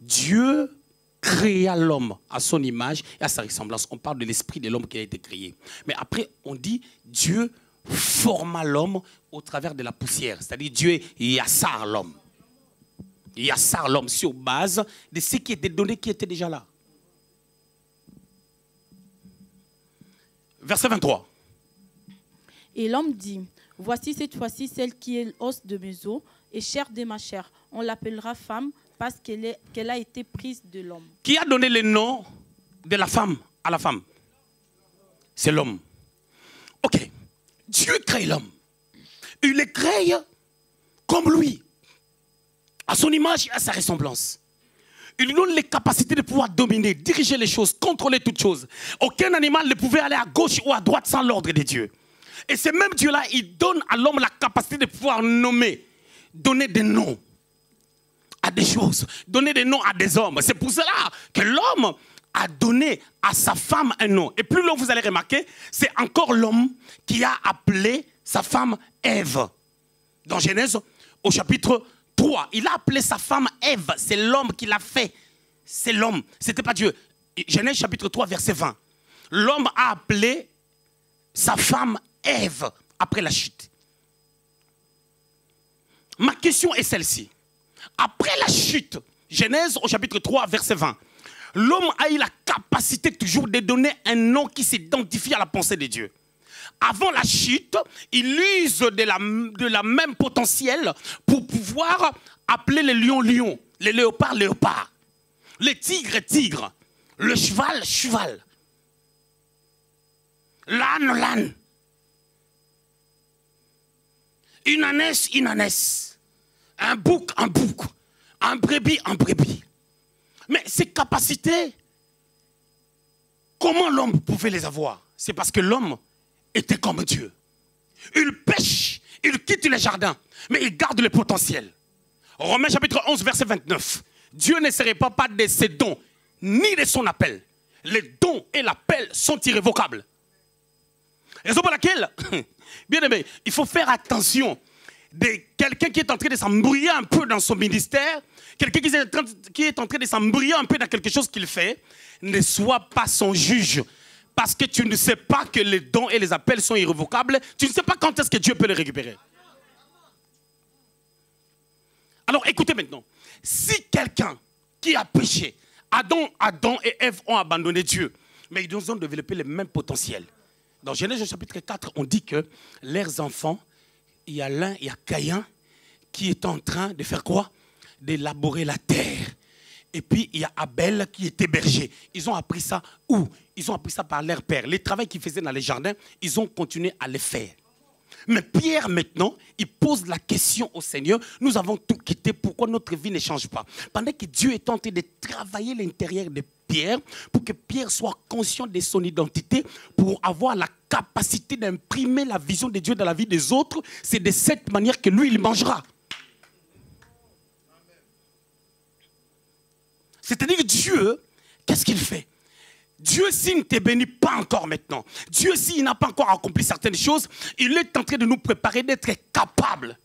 Dieu créa l'homme à son image et à sa ressemblance. On parle de l'esprit de l'homme qui a été créé. Mais après, on dit Dieu forma l'homme au travers de la poussière. C'est-à-dire Dieu yassar l'homme. Yassar l'homme sur base de ce qui était donné, qui était déjà là. Verset 23. Et l'homme dit, voici cette fois-ci celle qui est os de mes os et chair de ma chair. On l'appellera femme parce qu'elle a été prise de l'homme. Qui a donné le nom de la femme à la femme? C'est l'homme. Ok. Dieu crée l'homme. Il le crée comme lui. À son image et à sa ressemblance. Il lui donne les capacités de pouvoir dominer, diriger les choses, contrôler toutes choses. Aucun animal ne pouvait aller à gauche ou à droite sans l'ordre de Dieu. Et ce même Dieu-là, il donne à l'homme la capacité de pouvoir nommer, donner des noms à des choses, donner des noms à des hommes. C'est pour cela que l'homme a donné à sa femme un nom. Et plus loin, vous allez remarquer, c'est encore l'homme qui a appelé sa femme Ève. Dans Genèse, au chapitre 3, il a appelé sa femme Ève. C'est l'homme qui l'a fait. C'est l'homme. Ce n'était pas Dieu. Genèse chapitre 3, verset 20. L'homme a appelé sa femme Ève après la chute. Ma question est celle-ci. Après la chute, Genèse au chapitre 3, verset 20, l'homme a eu la capacité toujours de donner un nom qui s'identifie à la pensée de Dieu. Avant la chute, il use de la même potentiel pour pouvoir appeler les lions, lions, les léopards, léopards, les tigres, tigres, le cheval, cheval, l'âne, l'âne, une ânesse, une ânesse, un bouc, un bouc, un brebis, un brebis. Mais ces capacités, comment l'homme pouvait les avoir? C'est parce que l'homme était comme Dieu. Il pêche, il quitte les jardins, mais il garde le potentiel. Romains chapitre 11, verset 29. Dieu ne serait pas de ses dons, ni de son appel. Les dons et l'appel sont irrévocables. Raison pour laquelle, bien aimé, il faut faire attention de quelqu'un qui est en train de s'embrouiller un peu dans son ministère, quelqu'un qui est en train de s'embrouiller un peu dans quelque chose qu'il fait, ne sois pas son juge. Parce que tu ne sais pas que les dons et les appels sont irrévocables, tu ne sais pas quand est-ce que Dieu peut les récupérer. Alors écoutez maintenant, si quelqu'un qui a péché, Adam et Ève ont abandonné Dieu, mais ils ont développé le même potentiel. Dans Genèse chapitre 4, on dit que leurs enfants, il y a Caïn qui est en train de faire quoi? D'élaborer la terre. Et puis il y a Abel qui était berger. Ils ont appris ça où? Ils ont appris ça par leur père. Les travaux qu'ils faisaient dans les jardins, ils ont continué à les faire. Mais Pierre maintenant, il pose la question au Seigneur. Nous avons tout quitté, pourquoi notre vie ne change pas? Pendant que Dieu est en train de travailler l'intérieur de Pierre, pour que Pierre soit conscient de son identité, pour avoir la capacité d'imprimer la vision de Dieu dans la vie des autres, c'est de cette manière que lui, il mangera. C'est-à-dire que Dieu, qu'est-ce qu'il fait? Dieu, s'il ne te bénit pas encore maintenant, Dieu, s'il n'a pas encore accompli certaines choses, il est en train de nous préparer d'être capable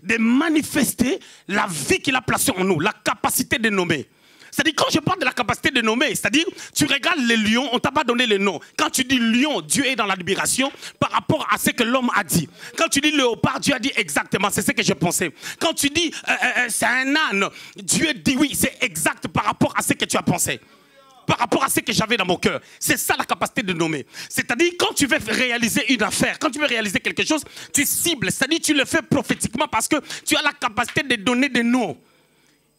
de manifester la vie qu'il a placée en nous, la capacité de nommer. C'est-à-dire, quand je parle de la capacité de nommer, c'est-à-dire, tu regardes les lions, on ne t'a pas donné les noms. Quand tu dis lion, Dieu est dans la libération par rapport à ce que l'homme a dit. Quand tu dis léopard, Dieu a dit exactement, c'est ce que je pensais. Quand tu dis c'est un âne, Dieu dit oui, c'est exact par rapport à ce que tu as pensé. Par rapport à ce que j'avais dans mon cœur. C'est ça la capacité de nommer. C'est-à-dire, quand tu veux réaliser une affaire, quand tu veux réaliser quelque chose, tu cibles. C'est-à-dire, tu le fais prophétiquement parce que tu as la capacité de donner des noms.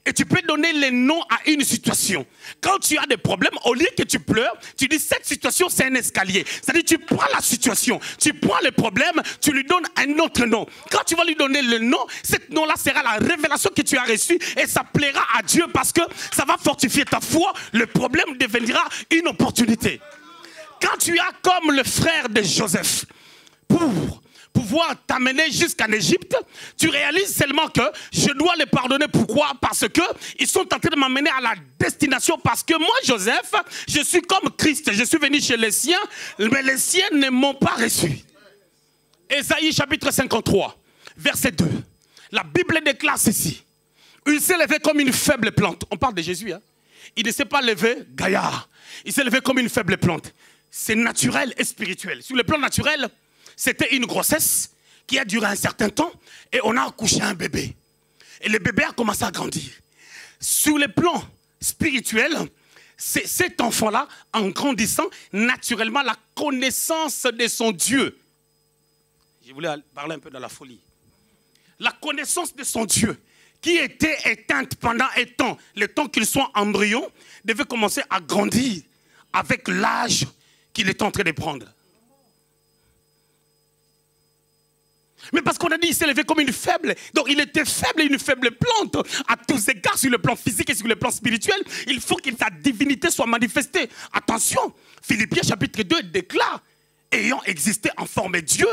Et tu peux donner les noms à une situation. Quand tu as des problèmes, au lieu que tu pleures, tu dis cette situation c'est un escalier. C'est-à-dire tu prends la situation, tu prends le problème, tu lui donnes un autre nom. Quand tu vas lui donner le nom, ce nom-là sera la révélation que tu as reçue et ça plaira à Dieu parce que ça va fortifier ta foi. Le problème deviendra une opportunité. Quand tu as comme le frère de Joseph, pour pouvoir t'amener jusqu'en Égypte, tu réalises seulement que je dois les pardonner. Pourquoi? Parce qu'ils sont en train de m'amener à la destination. Parce que moi, Joseph, je suis comme Christ. Je suis venu chez les siens, mais les siens ne m'ont pas reçu. Ésaïe chapitre 53, verset 2. La Bible déclare ceci. Il s'est levé comme une faible plante. On parle de Jésus. Hein? Il ne s'est pas levé gaillard. Il s'est levé comme une faible plante. C'est naturel et spirituel. Sur le plan naturel, c'était une grossesse qui a duré un certain temps et on a accouché un bébé. Et le bébé a commencé à grandir. Sur le plan spirituel, c'est cet enfant-là, en grandissant, naturellement, la connaissance de son Dieu. Je voulais parler un peu de la folie. La connaissance de son Dieu, qui était éteinte pendant un temps, le temps qu'il soit embryon, devait commencer à grandir avec l'âge qu'il est en train de prendre. Mais parce qu'on a dit qu'il s'est levé comme une faible. Donc il était faible et une faible plante. À tous égards, sur le plan physique et sur le plan spirituel, il faut que sa divinité soit manifestée. Attention, Philippiens chapitre 2 déclare, ayant existé en forme de Dieu,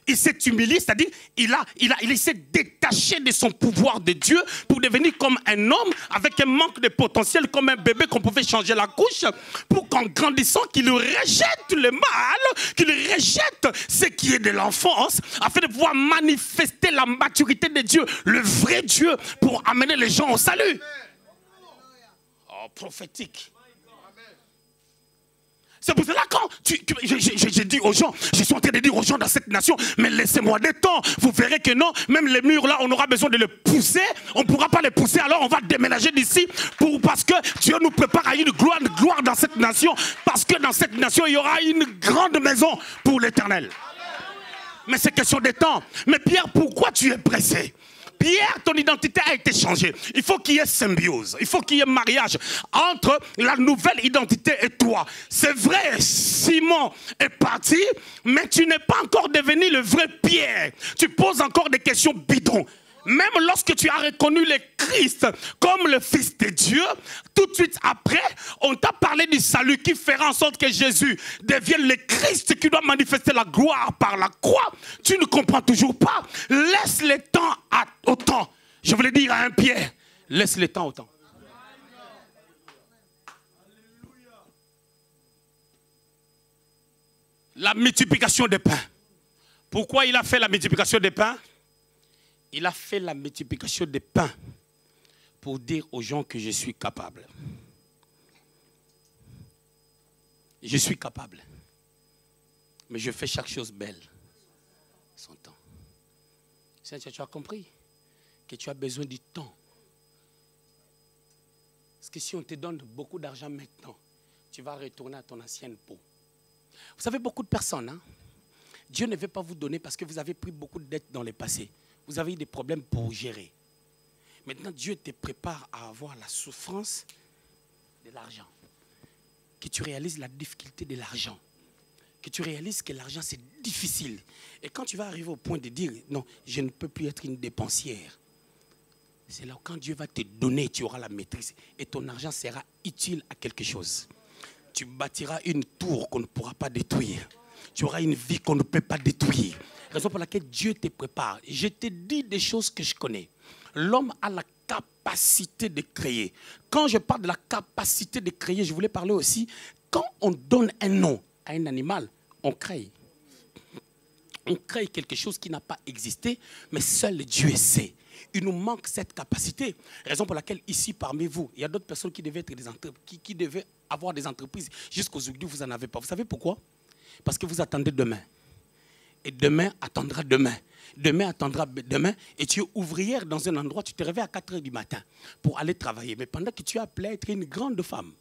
il s'est humilié, c'est-à-dire il s'est détaché de son pouvoir de Dieu pour devenir comme un homme avec un manque de potentiel, comme un bébé qu'on pouvait changer la couche, pour qu'en grandissant, qu'il rejette le mal, qu'il rejette ce qui est de l'enfance, afin de pouvoir manifester la maturité de Dieu, le vrai Dieu, pour amener les gens au salut. Oh, prophétique. C'est pour cela quand je dis aux gens, je suis en train de dire aux gens dans cette nation, mais laissez-moi des temps. Vous verrez que non, même les murs là, on aura besoin de les pousser. On ne pourra pas les pousser, alors on va déménager d'ici parce que Dieu nous prépare à une gloire dans cette nation. Parce que dans cette nation, il y aura une grande maison pour l'éternel. Mais c'est question de temps. Mais Pierre, pourquoi tu es pressé? Pierre, ton identité a été changée. Il faut qu'il y ait symbiose. Il faut qu'il y ait mariage entre la nouvelle identité et toi. C'est vrai, Simon est parti, mais tu n'es pas encore devenu le vrai Pierre. Tu poses encore des questions bidons. Même lorsque tu as reconnu le Christ comme le Fils de Dieu, tout de suite après, on t'a parlé du salut qui fera en sorte que Jésus devienne le Christ qui doit manifester la gloire par la croix. Tu ne comprends toujours pas. Laisse le temps au temps. Je voulais dire à un Pierre, laisse le temps au temps. La multiplication des pains. Pourquoi il a fait la multiplication des pains? Il a fait la multiplication des pains pour dire aux gens que je suis capable. Je suis capable. Mais je fais chaque chose belle. Son temps. Tu as compris que tu as besoin du temps. Parce que si on te donne beaucoup d'argent maintenant, tu vas retourner à ton ancienne peau. Vous savez, beaucoup de personnes, hein, Dieu ne veut pas vous donner parce que vous avez pris beaucoup de dettes dans le passé. Vous avez eu des problèmes pour gérer. Maintenant, Dieu te prépare à avoir la souffrance de l'argent. Que tu réalises la difficulté de l'argent. Que tu réalises que l'argent, c'est difficile. Et quand tu vas arriver au point de dire, non, je ne peux plus être une dépensière. C'est là où quand Dieu va te donner, tu auras la maîtrise. Et ton argent sera utile à quelque chose. Tu bâtiras une tour qu'on ne pourra pas détruire. Tu auras une vie qu'on ne peut pas détruire. Raison pour laquelle Dieu te prépare. Je te dis des choses que je connais. L'homme a la capacité de créer. Quand je parle de la capacité de créer, je voulais parler aussi, quand on donne un nom à un animal, on crée. On crée quelque chose qui n'a pas existé, mais seul Dieu sait. Il nous manque cette capacité. Raison pour laquelle ici, parmi vous, il y a d'autres personnes qui devaient être qui devaient avoir des entreprises. Jusqu'aujourd'hui, vous n'en avez pas. Vous savez pourquoi? Parce que vous attendez demain. Et demain attendra demain. Demain attendra demain. Et tu es ouvrière dans un endroit, tu te réveilles à 4 h du matin pour aller travailler. Mais pendant que tu es appelée à être une grande femme.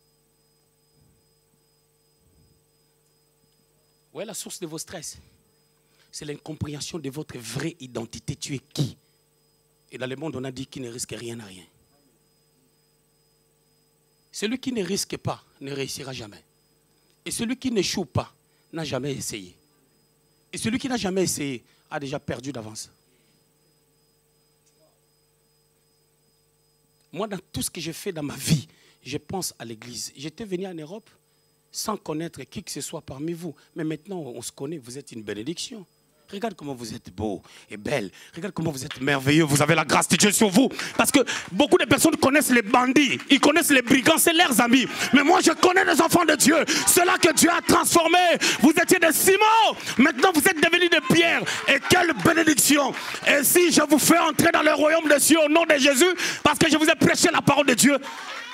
Où est la source de vos stress? C'est l'incompréhension de votre vraie identité. Tu es qui? Et dans le monde, on a dit qu'il ne risque rien à rien. Celui qui ne risque pas ne réussira jamais. Et celui qui n'échoue pas n'a jamais essayé. Et celui qui n'a jamais essayé a déjà perdu d'avance. Moi, dans tout ce que j'ai fait dans ma vie, je pense à l'église. J'étais venu en Europe sans connaître qui que ce soit parmi vous. Mais maintenant, on se connaît, vous êtes une bénédiction. Regarde comment vous êtes beau et belle. Regarde comment vous êtes merveilleux. Vous avez la grâce de Dieu sur vous. Parce que beaucoup de personnes connaissent les bandits. Ils connaissent les brigands. C'est leurs amis. Mais moi, je connais les enfants de Dieu. Ceux-là que Dieu a transformés. Vous étiez des ciments. Maintenant, vous êtes devenus des pierres. Et quelle bénédiction. Et si je vous fais entrer dans le royaume des cieux au nom de Jésus, parce que je vous ai prêché la parole de Dieu,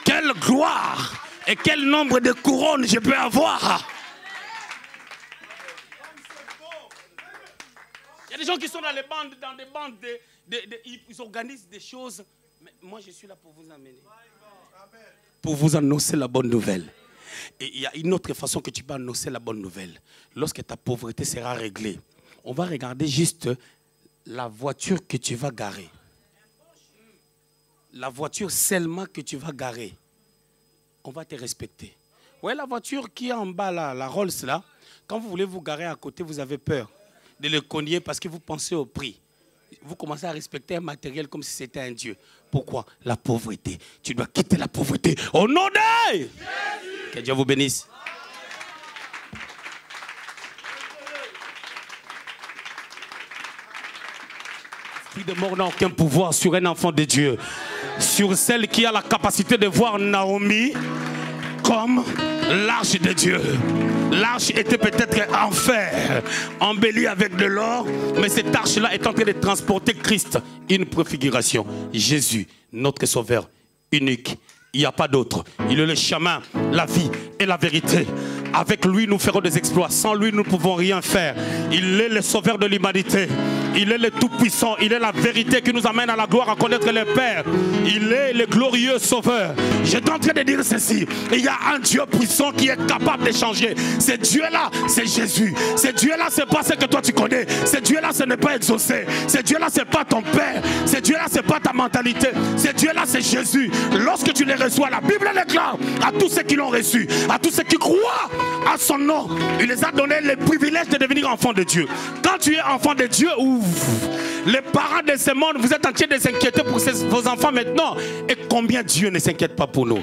quelle gloire et quel nombre de couronnes je peux avoir. Il y a des gens qui sont dans des bandes, ils organisent des choses. Mais moi, je suis là pour vous amener. Pour vous annoncer la bonne nouvelle. Et il y a une autre façon que tu peux annoncer la bonne nouvelle. Lorsque ta pauvreté sera réglée, on va regarder juste la voiture que tu vas garer. La voiture seulement que tu vas garer. On va te respecter. Vous voyez la voiture qui est en bas, là, la Rolls, là. Quand vous voulez vous garer à côté, vous avez peur de le cogner parce que vous pensez au prix. Vous commencez à respecter un matériel comme si c'était un Dieu. Pourquoi? La pauvreté. Tu dois quitter la pauvreté. Au nom de Jésus. Que Dieu vous bénisse. L'esprit de mort n'a aucun pouvoir sur un enfant de Dieu. Sur celle qui a la capacité de voir Naomi comme l'arche de Dieu. L'arche était peut-être en fer, embellie avec de l'or, mais cette arche-là est en train de transporter Christ, une préfiguration. Jésus, notre sauveur unique. Il n'y a pas d'autre. Il est le chemin, la vie et la vérité. Avec lui, nous ferons des exploits. Sans lui, nous ne pouvons rien faire. Il est le sauveur de l'humanité. Il est le tout-puissant. Il est la vérité qui nous amène à la gloire, à connaître le Père. Il est le glorieux sauveur. J'étais en train de dire ceci. Il y a un Dieu puissant qui est capable de changer. Ce Dieu-là, c'est Jésus. Ce Dieu-là, ce n'est pas ce que toi tu connais. Ce Dieu-là, ce n'est pas exaucé. Ce Dieu-là, ce n'est pas ton Père. Ce Dieu-là, ce n'est pas ta mentalité. Ce Dieu-là, c'est Jésus. Lorsque tu les reçois, la Bible déclare à tous ceux qui l'ont reçu, à tous ceux qui croient à son nom, il les a donné le privilège de devenir enfants de Dieu. Quand tu es enfant de Dieu, les parents de ce monde, vous êtes en train de s'inquiéter pour vos enfants maintenant. Et combien Dieu ne s'inquiète pas pour nous?